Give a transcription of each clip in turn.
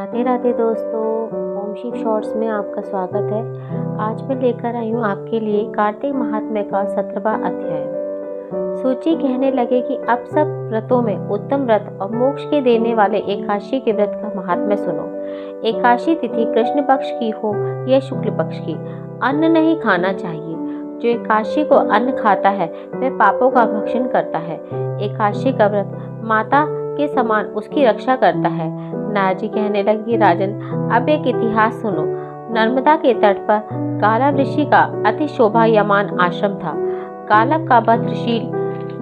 राधे राधे दोस्तों, ओम शिव शॉर्ट्स में आपका स्वागत है। आज मैं लेकर आई हूँ आपके लिए कार्तिक महात्म्य का 17वां अध्याय। सूची कहने लगे कि अब सब व्रतों में उत्तम व्रत और मोक्ष के देने वाले एकादशी के व्रत का महात्म्य सुनो। एकादशी तिथि कृष्ण पक्ष की हो या शुक्ल पक्ष की, अन्न नहीं खाना चाहिए। जो एकादशी को अन्न खाता है वह पापों का भक्षण करता है। एकादशी का व्रत माता के समान उसकी रक्षा करता है। नारजी कहने लगी, राजन अब एक इतिहास सुनो। नर्मदा के तट पर गालव ऋषि का अति शोभायमान आश्रम था। गालव का भद्रशील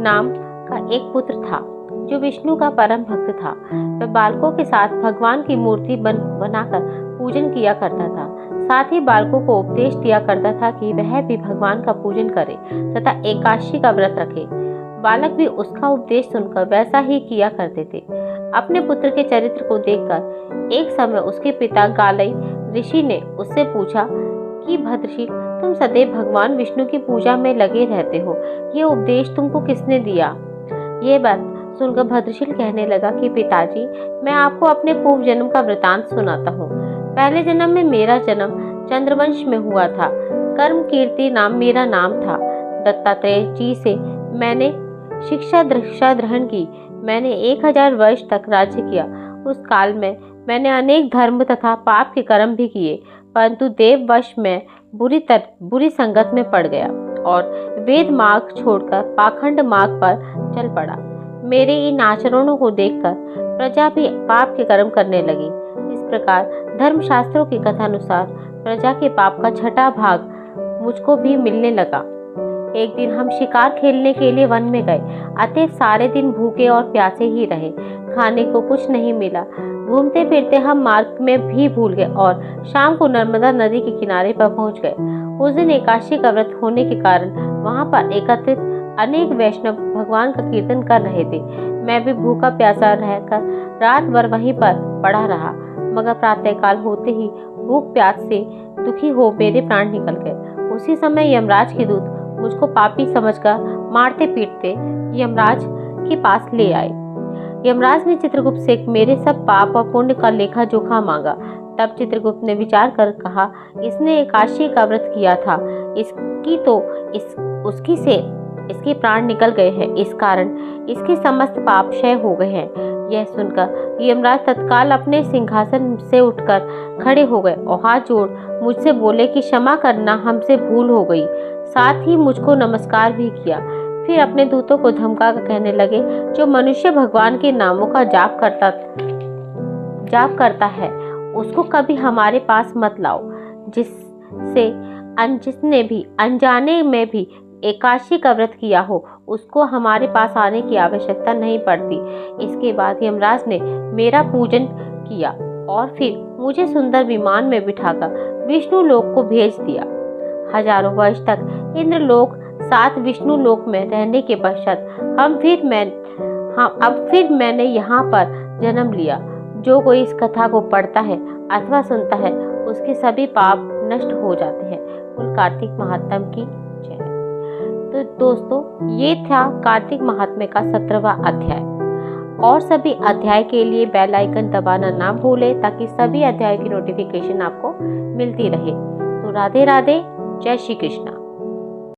नाम का एक पुत्र था जो विष्णु का परम भक्त था। वह बालकों के साथ भगवान की मूर्ति बनाकर पूजन किया करता था। साथ ही बालकों को उपदेश दिया करता था कि वह भी भगवान का पूजन करे तथा एकादशी का व्रत रखे। बालक भी उसका उपदेश सुनकर वैसा ही किया करते थे। अपने पुत्र के चरित्र को देखकर एक समय उसके पिता गालई ऋषि ने उससे पूछा कि भद्रशील, तुम सदैव भगवान विष्णु की पूजा में लगे रहते हो, ये उपदेश तुमको किसने दिया? यह बात सुनकर भद्रशील कहने लगा कि पिताजी, मैं आपको अपने पूर्व जन्म का वृतांत सुनाता हूँ। पहले जन्म में मेरा जन्म चंद्रवंश में हुआ था। कर्म कीर्ति नाम मेरा नाम था। दत्तात्रेय जी से मैंने शिक्षा दीक्षा ग्रहण की। मैंने 1000 वर्ष तक राज्य किया। उस काल में मैंने अनेक धर्म तथा पाप के कर्म भी किए, परंतु देववश में बुरी संगत में पड़ गया और वेद मार्ग छोड़कर पाखंड मार्ग पर चल पड़ा। मेरे इन आचरणों को देखकर प्रजा भी पाप के कर्म करने लगी। इस प्रकार धर्मशास्त्रों की कथानुसार प्रजा के पाप का छठा भाग मुझको भी मिलने लगा। एक दिन हम शिकार खेलने के लिए वन में गए, अतः सारे दिन भूखे और प्यासे ही रहे। खाने को कुछ नहीं मिला। घूमते फिरते हम मार्ग में भी भूल गए और शाम को नर्मदा नदी के किनारे पर पहुंच गए। उस दिन एकादशी का व्रत होने के कारण वहां पर एकत्रित अनेक वैष्णव भगवान का कीर्तन कर रहे थे। मैं भी भूखा प्यासा रहकर रात भर वहीं पर पड़ा रहा, मगर प्रातःकाल होते ही भूख प्यास से दुखी हो मेरे प्राण निकल गए। उसी समय यमराज के दूत मुझको पापी समझकर मारते पीटते यमराज के पास ले आए। यमराज ने चित्रगुप्त से मेरे सब पाप और पुण्य का लेखा जोखा मांगा। तब चित्रगुप्त ने विचार कर कहा, इसने एकादशी का व्रत किया था, उसकी से इसके प्राण निकल गए हैं, इस कारण इसके समस्त पाप क्षय हो गए हैं। यह सुनकर यमराज तत्काल अपने सिंहासन से उठकर खड़े हो गए और हाथ जोड़ मुझसे बोले कि क्षमा करना, हमसे भूल हो गई। साथ ही मुझको नमस्कार भी किया। फिर अपने दूतों को धमका कर कहने लगे, जो मनुष्य भगवान के नामों का जाप करता है उसको कभी हमारे पास मत लाओ। जिसने भी अनजाने में भी एकादशी का व्रत किया हो उसको हमारे पास आने की आवश्यकता नहीं पड़ती। इसके बाद यमराज ने मेरा पूजन किया और फिर मुझे सुंदर विमान में बिठाकर विष्णु लोक को भेज दिया। हजारों वर्ष तक इंद्रलोक साथ विष्णु लोक में रहने के पश्चात अब फिर मैंने यहाँ पर जन्म लिया। जो कोई इस कथा को पढ़ता है अथवा सुनता है उसके सभी पाप नष्ट हो जाते हैं। कुल कार्तिक महात्म्य की जय। तो दोस्तों, ये था कार्तिक महात्म्य का 17वां अध्याय। और सभी अध्याय के लिए बेल आइकन दबाना ना भूलें ताकि सभी अध्याय की नोटिफिकेशन आपको मिलती रहे। तो राधे राधे, जय श्री कृष्णा।